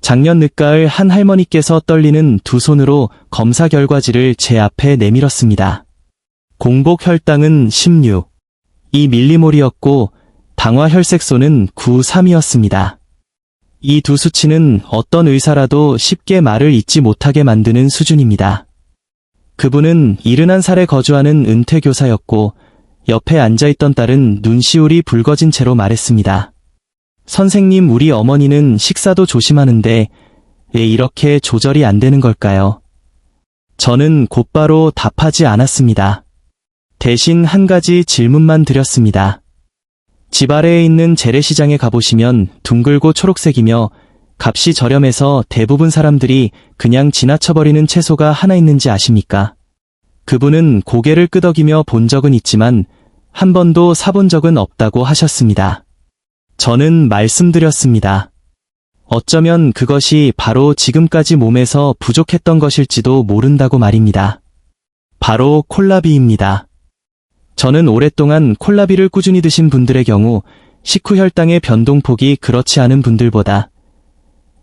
작년 늦가을 한 할머니께서 떨리는 두 손으로 검사 결과지를 제 앞에 내밀었습니다. 공복 혈당은 16, 2mm몰이었고 당화 혈색소는 9.3이었습니다. 이 두 수치는 어떤 의사라도 쉽게 말을 잇지 못하게 만드는 수준입니다. 그분은 71살에 거주하는 은퇴교사였고 옆에 앉아있던 딸은 눈시울이 붉어진 채로 말했습니다. 선생님, 우리 어머니는 식사도 조심하는데 왜 이렇게 조절이 안 되는 걸까요? 저는 곧바로 답하지 않았습니다. 대신 한 가지 질문만 드렸습니다. 집 아래에 있는 재래시장에 가보시면 둥글고 초록색이며 값이 저렴해서 대부분 사람들이 그냥 지나쳐버리는 채소가 하나 있는지 아십니까? 그분은 고개를 끄덕이며 본 적은 있지만 한 번도 사본 적은 없다고 하셨습니다. 저는 말씀드렸습니다. 어쩌면 그것이 바로 지금까지 몸에서 부족했던 것일지도 모른다고 말입니다. 바로 콜라비입니다. 저는 오랫동안 콜라비를 꾸준히 드신 분들의 경우 식후 혈당의 변동폭이 그렇지 않은 분들보다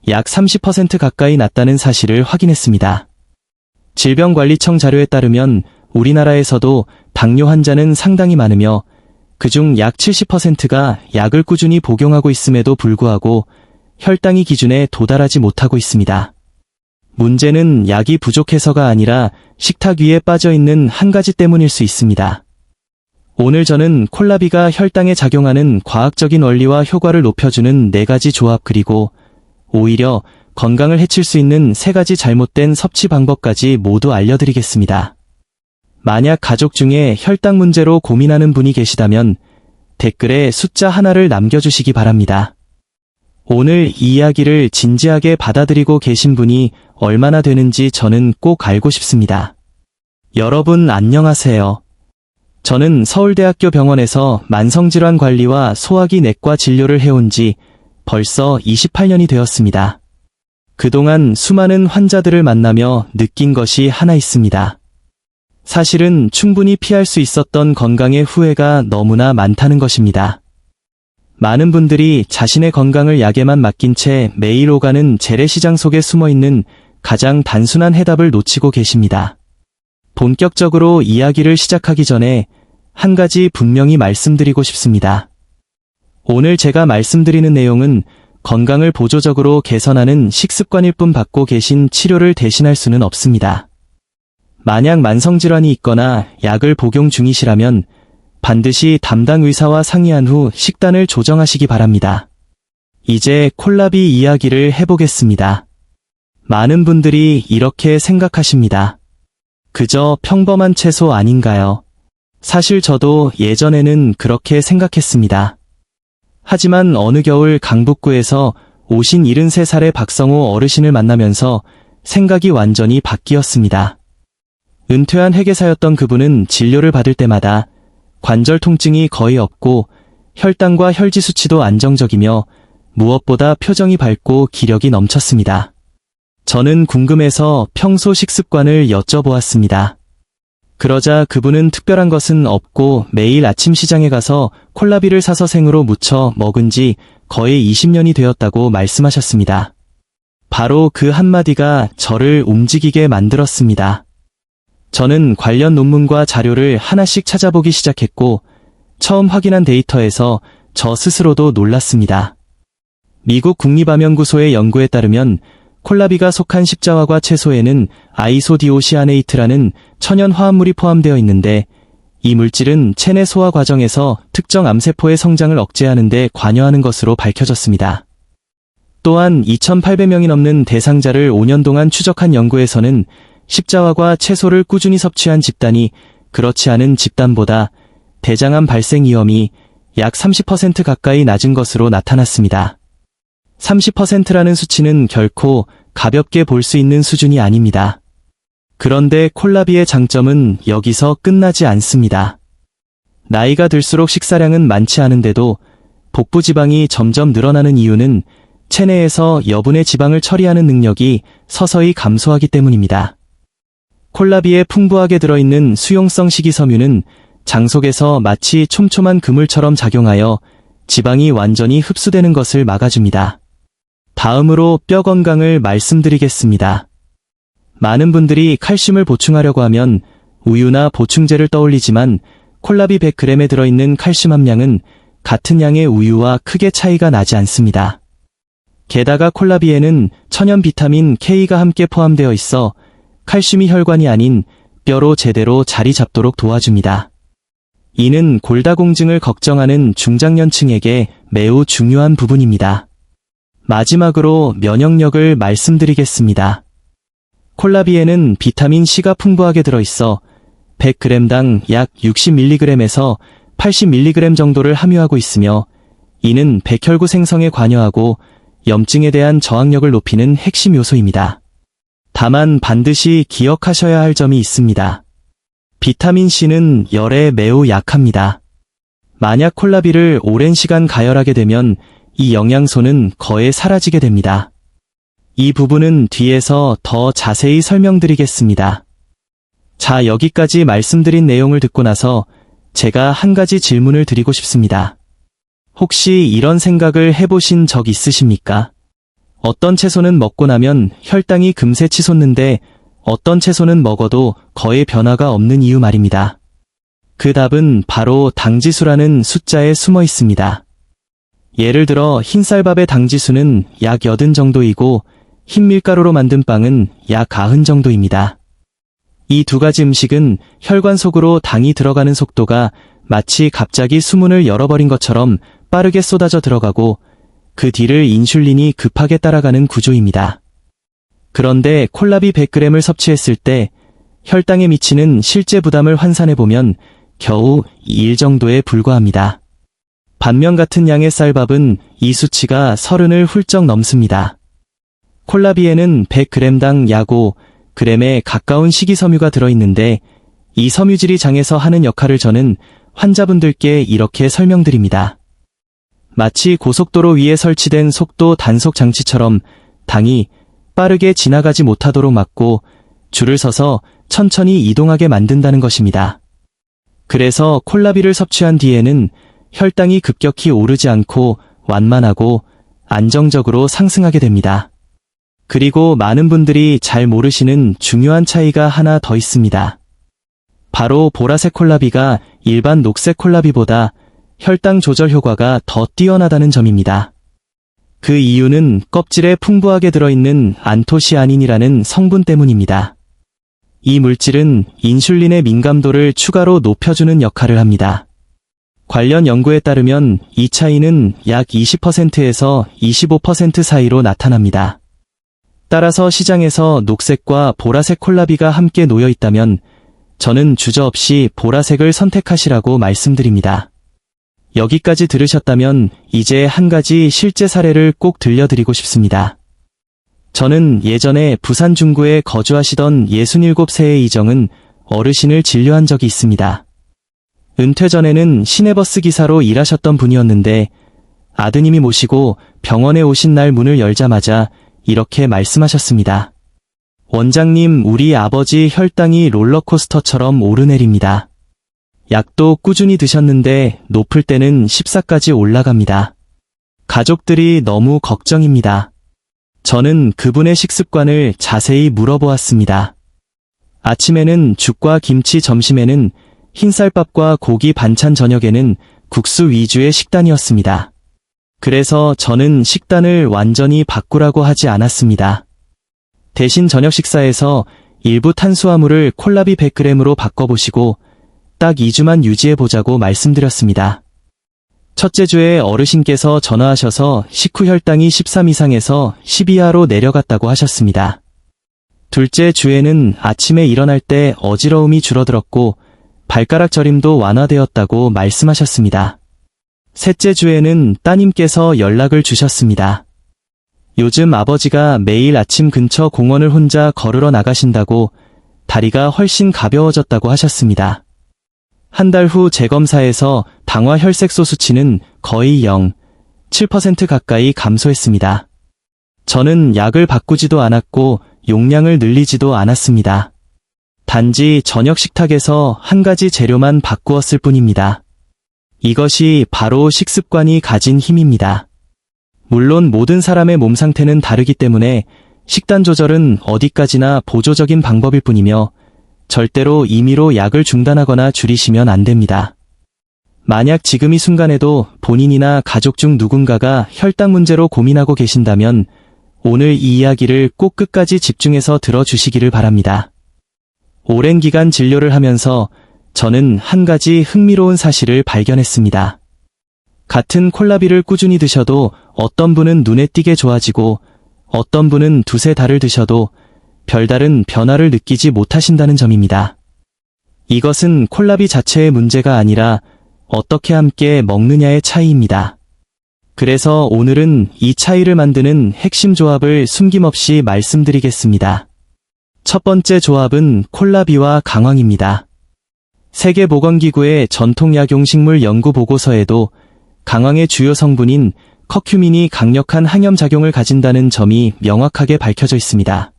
약 30% 가까이 낮다는 사실을 확인했습니다. 질병관리청 자료에 따르면 우리나라에서도 당뇨 환자는 상당히 많으며 그중 약 70%가 약을 꾸준히 복용하고 있음에도 불구하고 혈당이 기준에 도달하지 못하고 있습니다. 문제는 약이 부족해서가 아니라 식탁 위에 빠져있는 한 가지 때문일 수 있습니다. 오늘 저는 콜라비가 혈당에 작용하는 과학적인 원리와 효과를 높여주는 4가지 조합 그리고 오히려 건강을 해칠 수 있는 3가지 잘못된 섭취 방법까지 모두 알려드리겠습니다. 만약 가족 중에 혈당 문제로 고민하는 분이 계시다면 댓글에 숫자 하나를 남겨주시기 바랍니다. 오늘 이 이야기를 진지하게 받아들이고 계신 분이 얼마나 되는지 저는 꼭 알고 싶습니다. 여러분 안녕하세요. 저는 서울대학교 병원에서 만성질환 관리와 소화기 내과 진료를 해온 지 벌써 28년이 되었습니다. 그동안 수많은 환자들을 만나며 느낀 것이 하나 있습니다. 사실은 충분히 피할 수 있었던 건강의 후회가 너무나 많다는 것입니다. 많은 분들이 자신의 건강을 약에만 맡긴 채 매일 오가는 재래시장 속에 숨어있는 가장 단순한 해답을 놓치고 계십니다. 본격적으로 이야기를 시작하기 전에 한 가지 분명히 말씀드리고 싶습니다. 오늘 제가 말씀드리는 내용은 건강을 보조적으로 개선하는 식습관일 뿐 받고 계신 치료를 대신할 수는 없습니다. 만약 만성질환이 있거나 약을 복용 중이시라면 반드시 담당 의사와 상의한 후 식단을 조정하시기 바랍니다. 이제 콜라비 이야기를 해보겠습니다. 많은 분들이 이렇게 생각하십니다. 그저 평범한 채소 아닌가요? 사실 저도 예전에는 그렇게 생각했습니다. 하지만 어느 겨울 강북구에서 오신 73살의 박성호 어르신을 만나면서 생각이 완전히 바뀌었습니다. 은퇴한 회계사였던 그분은 진료를 받을 때마다 관절 통증이 거의 없고 혈당과 혈지 수치도 안정적이며 무엇보다 표정이 밝고 기력이 넘쳤습니다. 저는 궁금해서 평소 식습관을 여쭤보았습니다. 그러자 그분은 특별한 것은 없고 매일 아침 시장에 가서 콜라비를 사서 생으로 무쳐 먹은 지 거의 20년이 되었다고 말씀하셨습니다. 바로 그 한마디가 저를 움직이게 만들었습니다. 저는 관련 논문과 자료를 하나씩 찾아보기 시작했고 처음 확인한 데이터에서 저 스스로도 놀랐습니다. 미국 국립암연구소의 연구에 따르면 콜라비가 속한 십자화과 채소에는 아이소디오시아네이트라는 천연 화합물이 포함되어 있는데 이 물질은 체내 소화 과정에서 특정 암세포의 성장을 억제하는 데 관여하는 것으로 밝혀졌습니다. 또한 2,800명이 넘는 대상자를 5년 동안 추적한 연구에서는 십자화과 채소를 꾸준히 섭취한 집단이 그렇지 않은 집단보다 대장암 발생 위험이 약 30% 가까이 낮은 것으로 나타났습니다. 30%라는 수치는 결코 가볍게 볼 수 있는 수준이 아닙니다. 그런데 콜라비의 장점은 여기서 끝나지 않습니다. 나이가 들수록 식사량은 많지 않은데도 복부 지방이 점점 늘어나는 이유는 체내에서 여분의 지방을 처리하는 능력이 서서히 감소하기 때문입니다. 콜라비에 풍부하게 들어있는 수용성 식이섬유는 장 속에서 마치 촘촘한 그물처럼 작용하여 지방이 완전히 흡수되는 것을 막아줍니다. 다음으로 뼈 건강을 말씀드리겠습니다. 많은 분들이 칼슘을 보충하려고 하면 우유나 보충제를 떠올리지만 콜라비 100g에 들어있는 칼슘 함량은 같은 양의 우유와 크게 차이가 나지 않습니다. 게다가 콜라비에는 천연 비타민 K가 함께 포함되어 있어 칼슘이 혈관이 아닌 뼈로 제대로 자리 잡도록 도와줍니다. 이는 골다공증을 걱정하는 중장년층에게 매우 중요한 부분입니다. 마지막으로 면역력을 말씀드리겠습니다. 콜라비에는 비타민 C가 풍부하게 들어있어 100g당 약 60mg에서 80mg 정도를 함유하고 있으며 이는 백혈구 생성에 관여하고 염증에 대한 저항력을 높이는 핵심 요소입니다. 다만 반드시 기억하셔야 할 점이 있습니다. 비타민 C는 열에 매우 약합니다. 만약 콜라비를 오랜 시간 가열하게 되면 이 영양소는 거의 사라지게 됩니다. 이 부분은 뒤에서 더 자세히 설명드리겠습니다. 자, 여기까지 말씀드린 내용을 듣고 나서 제가 한 가지 질문을 드리고 싶습니다. 혹시 이런 생각을 해보신 적 있으십니까? 어떤 채소는 먹고 나면 혈당이 금세 치솟는데 어떤 채소는 먹어도 거의 변화가 없는 이유 말입니다. 그 답은 바로 당지수라는 숫자에 숨어 있습니다. 예를 들어 흰쌀밥의 당지수는 약 80 정도이고 흰 밀가루로 만든 빵은 약 90 정도입니다. 이 두 가지 음식은 혈관 속으로 당이 들어가는 속도가 마치 갑자기 수문을 열어버린 것처럼 빠르게 쏟아져 들어가고 그 뒤를 인슐린이 급하게 따라가는 구조입니다. 그런데 콜라비 100g을 섭취했을 때 혈당에 미치는 실제 부담을 환산해보면 겨우 2일 정도에 불과합니다. 반면 같은 양의 쌀밥은 이 수치가 30을 훌쩍 넘습니다. 콜라비에는 100g당 약 5g에 가까운 식이섬유가 들어있는데 이 섬유질이 장에서 하는 역할을 저는 환자분들께 이렇게 설명드립니다. 마치 고속도로 위에 설치된 속도 단속 장치처럼 당이 빠르게 지나가지 못하도록 막고 줄을 서서 천천히 이동하게 만든다는 것입니다. 그래서 콜라비를 섭취한 뒤에는 혈당이 급격히 오르지 않고 완만하고 안정적으로 상승하게 됩니다. 그리고 많은 분들이 잘 모르시는 중요한 차이가 하나 더 있습니다. 바로 보라색 콜라비가 일반 녹색 콜라비보다 혈당 조절 효과가 더 뛰어나다는 점입니다. 그 이유는 껍질에 풍부하게 들어있는 안토시아닌이라는 성분 때문입니다. 이 물질은 인슐린의 민감도를 추가로 높여주는 역할을 합니다. 관련 연구에 따르면 이 차이는 약 20%에서 25% 사이로 나타납니다. 따라서 시장에서 녹색과 보라색 콜라비가 함께 놓여 있다면 저는 주저없이 보라색을 선택하시라고 말씀드립니다. 여기까지 들으셨다면 이제 한 가지 실제 사례를 꼭 들려드리고 싶습니다. 저는 예전에 부산 중구에 거주하시던 67세의 이정은 어르신을 진료한 적이 있습니다. 은퇴 전에는 시내버스 기사로 일하셨던 분이었는데 아드님이 모시고 병원에 오신 날 문을 열자마자 이렇게 말씀하셨습니다. 원장님, 우리 아버지 혈당이 롤러코스터처럼 오르내립니다. 약도 꾸준히 드셨는데 높을 때는 14까지 올라갑니다. 가족들이 너무 걱정입니다. 저는 그분의 식습관을 자세히 물어보았습니다. 아침에는 죽과 김치, 점심에는 흰쌀밥과 고기 반찬, 저녁에는 국수 위주의 식단이었습니다. 그래서 저는 식단을 완전히 바꾸라고 하지 않았습니다. 대신 저녁 식사에서 일부 탄수화물을 콜라비 100g으로 바꿔보시고 딱 2주만 유지해보자고 말씀드렸습니다. 첫째 주에 어르신께서 전화하셔서 식후 혈당이 13 이상에서 10 이하로 내려갔다고 하셨습니다. 둘째 주에는 아침에 일어날 때 어지러움이 줄어들었고 발가락 저림도 완화되었다고 말씀하셨습니다. 셋째 주에는 따님께서 연락을 주셨습니다. 요즘 아버지가 매일 아침 근처 공원을 혼자 걸으러 나가신다고 다리가 훨씬 가벼워졌다고 하셨습니다. 한 달 후 재검사에서 당화 혈색소 수치는 거의 0.7% 가까이 감소했습니다. 저는 약을 바꾸지도 않았고 용량을 늘리지도 않았습니다. 단지 저녁 식탁에서 한 가지 재료만 바꾸었을 뿐입니다. 이것이 바로 식습관이 가진 힘입니다. 물론 모든 사람의 몸 상태는 다르기 때문에 식단 조절은 어디까지나 보조적인 방법일 뿐이며 절대로 임의로 약을 중단하거나 줄이시면 안 됩니다. 만약 지금 이 순간에도 본인이나 가족 중 누군가가 혈당 문제로 고민하고 계신다면 오늘 이 이야기를 꼭 끝까지 집중해서 들어주시기를 바랍니다. 오랜 기간 진료를 하면서 저는 한 가지 흥미로운 사실을 발견했습니다. 같은 콜라비를 꾸준히 드셔도 어떤 분은 눈에 띄게 좋아지고 어떤 분은 두세 달을 드셔도 별다른 변화를 느끼지 못하신다는 점입니다. 이것은 콜라비 자체의 문제가 아니라 어떻게 함께 먹느냐의 차이입니다. 그래서 오늘은 이 차이를 만드는 핵심 조합을 숨김없이 말씀드리겠습니다. 첫 번째 조합은 콜라비와 강황입니다. 세계보건기구의 전통약용식물 연구 보고서에도 강황의 주요 성분인 커큐민이 강력한 항염작용을 가진다는 점이 명확하게 밝혀져 있습니다.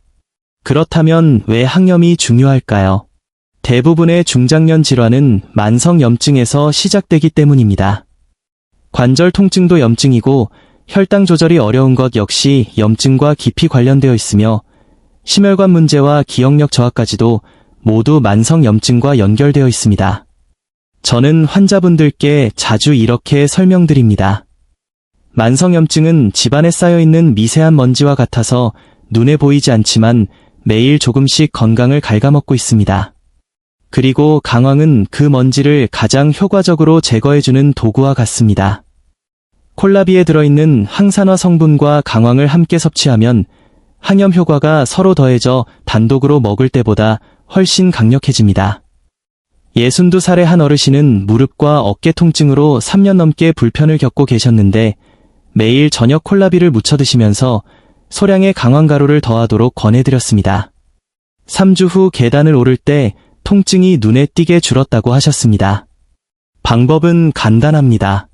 그렇다면 왜 항염이 중요할까요? 대부분의 중장년 질환은 만성염증에서 시작되기 때문입니다. 관절 통증도 염증이고 혈당 조절이 어려운 것 역시 염증과 깊이 관련되어 있으며 심혈관 문제와 기억력 저하까지도 모두 만성염증과 연결되어 있습니다. 저는 환자분들께 자주 이렇게 설명드립니다. 만성염증은 집안에 쌓여있는 미세한 먼지와 같아서 눈에 보이지 않지만 매일 조금씩 건강을 갉아먹고 있습니다. 그리고 강황은 그 먼지를 가장 효과적으로 제거해주는 도구와 같습니다. 콜라비에 들어있는 항산화 성분과 강황을 함께 섭취하면 항염 효과가 서로 더해져 단독으로 먹을 때보다 훨씬 강력해집니다. 62살의 한 어르신은 무릎과 어깨 통증으로 3년 넘게 불편을 겪고 계셨는데 매일 저녁 콜라비를 무쳐 드시면서 소량의 강황가루를 더하도록 권해드렸습니다. 3주 후 계단을 오를 때 통증이 눈에 띄게 줄었다고 하셨습니다. 방법은 간단합니다.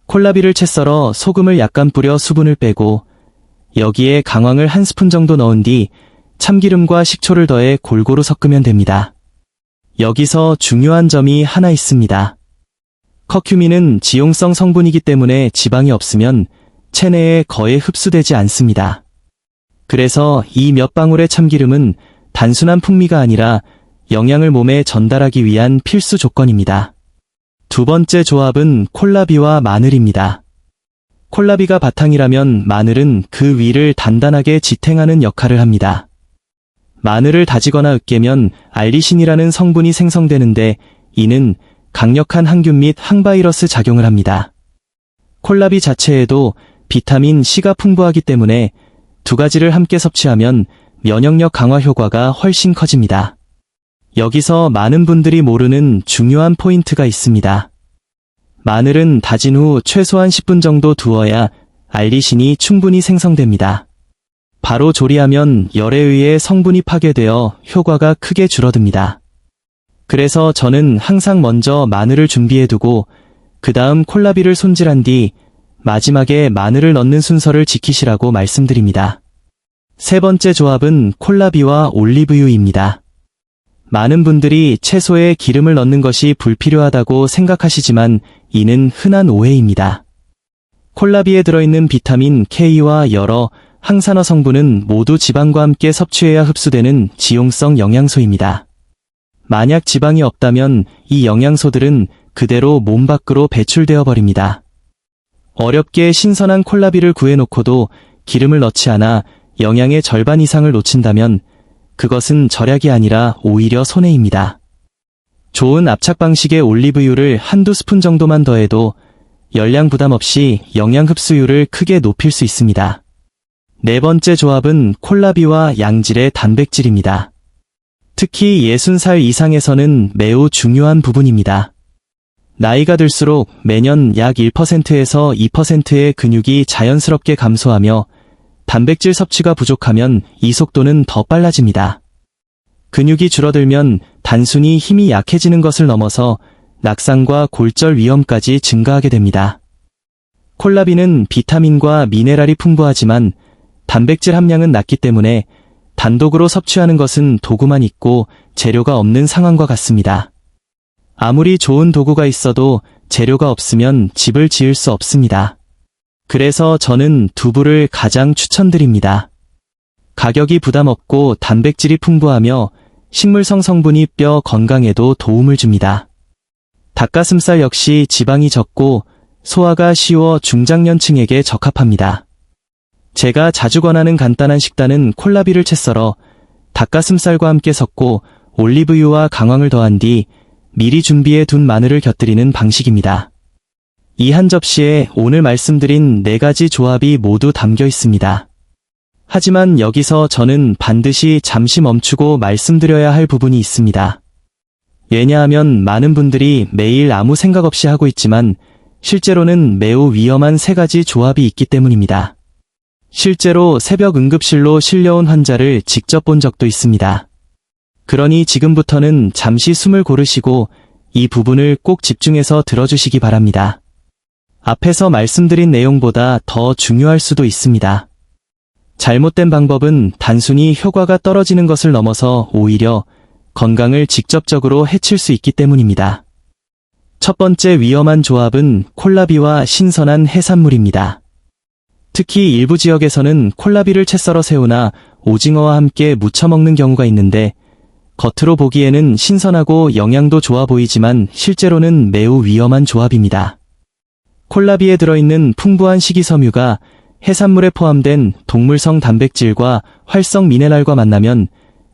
콜라비를 채 썰어 소금을 약간 뿌려 수분을 빼고 여기에 강황을 1스푼 정도 넣은 뒤 참기름과 식초를 더해 골고루 섞으면 됩니다. 여기서 중요한 점이 하나 있습니다. 커큐민은 지용성 성분이기 때문에 지방이 없으면 체내에 거의 흡수되지 않습니다. 그래서 이 몇 방울의 참기름은 단순한 풍미가 아니라 영양을 몸에 전달하기 위한 필수 조건입니다. 두 번째 조합은 콜라비와 마늘입니다. 콜라비가 바탕이라면 마늘은 그 위를 단단하게 지탱하는 역할을 합니다. 마늘을 다지거나 으깨면 알리신이라는 성분이 생성되는데 이는 강력한 항균 및 항바이러스 작용을 합니다. 콜라비 자체에도 비타민 C가 풍부하기 때문에 두 가지를 함께 섭취하면 면역력 강화 효과가 훨씬 커집니다. 여기서 많은 분들이 모르는 중요한 포인트가 있습니다. 마늘은 다진 후 최소한 10분 정도 두어야 알리신이 충분히 생성됩니다. 바로 조리하면 열에 의해 성분이 파괴되어 효과가 크게 줄어듭니다. 그래서 저는 항상 먼저 마늘을 준비해두고 그 다음 콜라비를 손질한 뒤 마지막에 마늘을 넣는 순서를 지키시라고 말씀드립니다. 세 번째 조합은 콜라비와 올리브유입니다. 많은 분들이 채소에 기름을 넣는 것이 불필요하다고 생각하시지만 이는 흔한 오해입니다. 콜라비에 들어있는 비타민 K와 여러 항산화 성분은 모두 지방과 함께 섭취해야 흡수되는 지용성 영양소입니다. 만약 지방이 없다면 이 영양소들은 그대로 몸 밖으로 배출되어 버립니다. 어렵게 신선한 콜라비를 구해놓고도 기름을 넣지 않아 영양의 절반 이상을 놓친다면 그것은 절약이 아니라 오히려 손해입니다. 좋은 압착 방식의 올리브유를 한두 스푼 정도만 더해도 열량 부담 없이 영양 흡수율을 크게 높일 수 있습니다. 네 번째 조합은 콜라비와 양질의 단백질입니다. 특히 60살 이상에서는 매우 중요한 부분입니다. 나이가 들수록 매년 약 1%에서 2%의 근육이 자연스럽게 감소하며 단백질 섭취가 부족하면 이 속도는 더 빨라집니다. 근육이 줄어들면 단순히 힘이 약해지는 것을 넘어서 낙상과 골절 위험까지 증가하게 됩니다. 콜라비는 비타민과 미네랄이 풍부하지만 단백질 함량은 낮기 때문에 단독으로 섭취하는 것은 도구만 있고 재료가 없는 상황과 같습니다. 아무리 좋은 도구가 있어도 재료가 없으면 집을 지을 수 없습니다. 그래서 저는 두부를 가장 추천드립니다. 가격이 부담없고 단백질이 풍부하며 식물성 성분이 뼈 건강에도 도움을 줍니다. 닭가슴살 역시 지방이 적고 소화가 쉬워 중장년층에게 적합합니다. 제가 자주 권하는 간단한 식단은 콜라비를 채 썰어 닭가슴살과 함께 섞고 올리브유와 강황을 더한 뒤 미리 준비해 둔 마늘을 곁들이는 방식입니다. 이 한 접시에 오늘 말씀드린 4가지 조합이 모두 담겨 있습니다. 하지만 여기서 저는 반드시 잠시 멈추고 말씀드려야 할 부분이 있습니다. 왜냐하면 많은 분들이 매일 아무 생각 없이 하고 있지만 실제로는 매우 위험한 3가지 조합이 있기 때문입니다. 실제로 새벽 응급실로 실려온 환자를 직접 본 적도 있습니다. 그러니 지금부터는 잠시 숨을 고르시고 이 부분을 꼭 집중해서 들어주시기 바랍니다. 앞에서 말씀드린 내용보다 더 중요할 수도 있습니다. 잘못된 방법은 단순히 효과가 떨어지는 것을 넘어서 오히려 건강을 직접적으로 해칠 수 있기 때문입니다. 첫 번째 위험한 조합은 콜라비와 신선한 해산물입니다. 특히 일부 지역에서는 콜라비를 채 썰어 새우나 오징어와 함께 무쳐 먹는 경우가 있는데 겉으로 보기에는 신선하고 영양도 좋아 보이지만 실제로는 매우 위험한 조합입니다. 콜라비에 들어있는 풍부한 식이섬유가 해산물에 포함된 동물성 단백질과 활성 미네랄과 만나면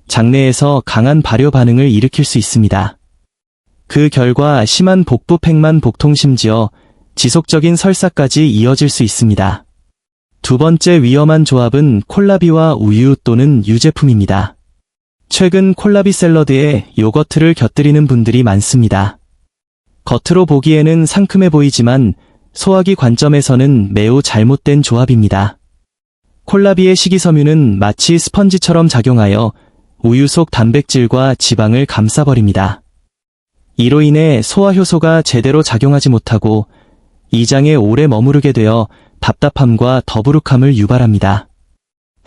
장내에서 강한 발효 반응을 일으킬 수 있습니다. 그 결과 심한 복부 팽만 복통 심지어 지속적인 설사까지 이어질 수 있습니다. 두 번째 위험한 조합은 콜라비와 우유 또는 유제품입니다. 최근 콜라비 샐러드에 요거트를 곁들이는 분들이 많습니다. 겉으로 보기에는 상큼해 보이지만 소화기 관점에서는 매우 잘못된 조합입니다. 콜라비의 식이섬유는 마치 스펀지처럼 작용하여 우유 속 단백질과 지방을 감싸버립니다. 이로 인해 소화 효소가 제대로 작용하지 못하고 이장에 오래 머무르게 되어 답답함과 더부룩함을 유발합니다.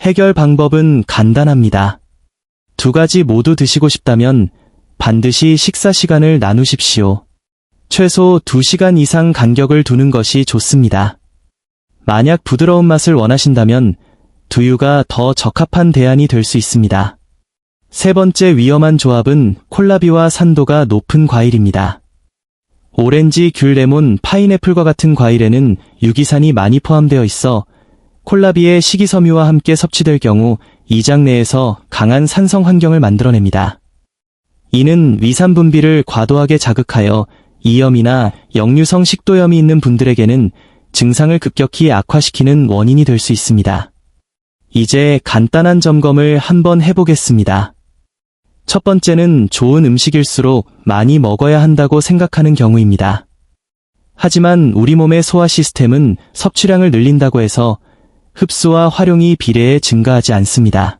해결 방법은 간단합니다. 2가지 모두 드시고 싶다면 반드시 식사 시간을 나누십시오. 최소 2시간 이상 간격을 두는 것이 좋습니다. 만약 부드러운 맛을 원하신다면 두유가 더 적합한 대안이 될 수 있습니다. 세 번째 위험한 조합은 콜라비와 산도가 높은 과일입니다. 오렌지, 귤, 레몬, 파인애플과 같은 과일에는 유기산이 많이 포함되어 있어 콜라비의 식이섬유와 함께 섭취될 경우 이장 내에서 강한 산성 환경을 만들어냅니다. 이는 위산 분비를 과도하게 자극하여 이염이나 역류성 식도염이 있는 분들에게는 증상을 급격히 악화시키는 원인이 될 수 있습니다. 이제 간단한 점검을 한번 해보겠습니다. 첫 번째는 좋은 음식일수록 많이 먹어야 한다고 생각하는 경우입니다. 하지만 우리 몸의 소화 시스템은 섭취량을 늘린다고 해서 흡수와 활용이 비례해 증가하지 않습니다.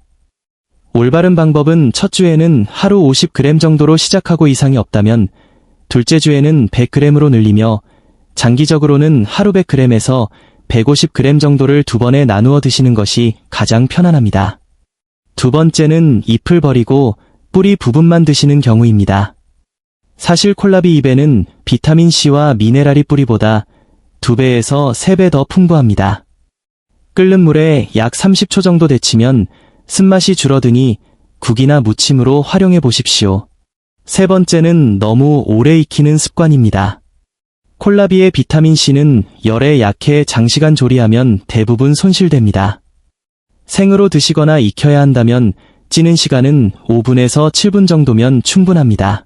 올바른 방법은 첫 주에는 하루 50g 정도로 시작하고 이상이 없다면 둘째 주에는 100g으로 늘리며 장기적으로는 하루 100g에서 150g 정도를 2번에 나누어 드시는 것이 가장 편안합니다. 두 번째는 잎을 버리고 뿌리 부분만 드시는 경우입니다. 사실 콜라비 잎에는 비타민C와 미네랄이 뿌리보다 2배에서 3배 더 풍부합니다. 끓는 물에 약 30초 정도 데치면 쓴맛이 줄어드니 국이나 무침으로 활용해 보십시오. 세 번째는 너무 오래 익히는 습관입니다. 콜라비의 비타민C는 열에 약해 장시간 조리하면 대부분 손실됩니다. 생으로 드시거나 익혀야 한다면 찌는 시간은 5분에서 7분 정도면 충분합니다.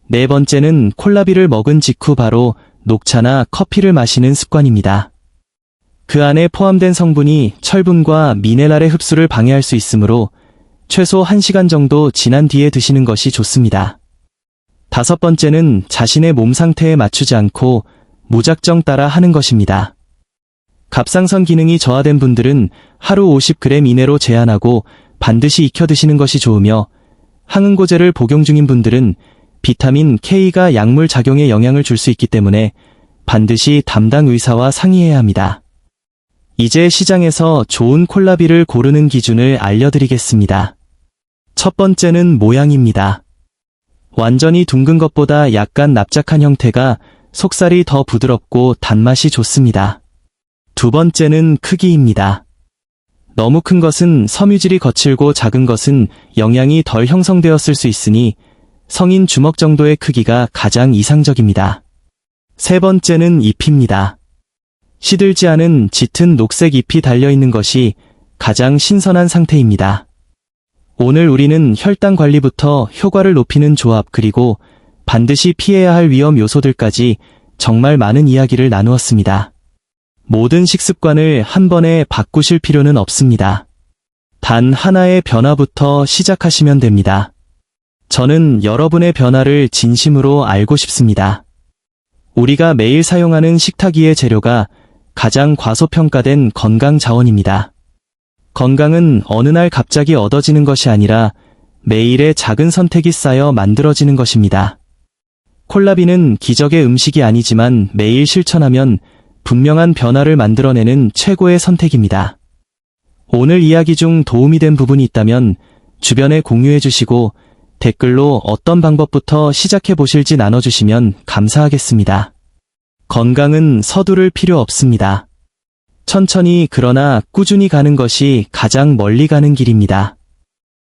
네 번째는 콜라비를 먹은 직후 바로 녹차나 커피를 마시는 습관입니다. 그 안에 포함된 성분이 철분과 미네랄의 흡수를 방해할 수 있으므로 최소 1시간 정도 지난 뒤에 드시는 것이 좋습니다. 다섯 번째는 자신의 몸 상태에 맞추지 않고 무작정 따라 하는 것입니다. 갑상선 기능이 저하된 분들은 하루 50g 이내로 제한하고 반드시 익혀 드시는 것이 좋으며 항응고제를 복용 중인 분들은 비타민 K가 약물 작용에 영향을 줄 수 있기 때문에 반드시 담당 의사와 상의해야 합니다. 이제 시장에서 좋은 콜라비를 고르는 기준을 알려드리겠습니다. 첫 번째는 모양입니다. 완전히 둥근 것보다 약간 납작한 형태가 속살이 더 부드럽고 단맛이 좋습니다. 두 번째는 크기입니다. 너무 큰 것은 섬유질이 거칠고 작은 것은 영양이 덜 형성되었을 수 있으니 성인 주먹 정도의 크기가 가장 이상적입니다. 세 번째는 잎입니다. 시들지 않은 짙은 녹색 잎이 달려있는 것이 가장 신선한 상태입니다. 오늘 우리는 혈당 관리부터 효과를 높이는 조합 그리고 반드시 피해야 할 위험 요소들까지 정말 많은 이야기를 나누었습니다. 모든 식습관을 한 번에 바꾸실 필요는 없습니다. 단 하나의 변화부터 시작하시면 됩니다. 저는 여러분의 변화를 진심으로 알고 싶습니다. 우리가 매일 사용하는 식탁 위의 재료가 가장 과소평가된 건강 자원입니다. 건강은 어느 날 갑자기 얻어지는 것이 아니라 매일의 작은 선택이 쌓여 만들어지는 것입니다. 콜라비는 기적의 음식이 아니지만 매일 실천하면 분명한 변화를 만들어내는 최고의 선택입니다. 오늘 이야기 중 도움이 된 부분이 있다면 주변에 공유해 주시고 댓글로 어떤 방법부터 시작해 보실지 나눠주시면 감사하겠습니다. 건강은 서두를 필요 없습니다. 천천히 그러나 꾸준히 가는 것이 가장 멀리 가는 길입니다.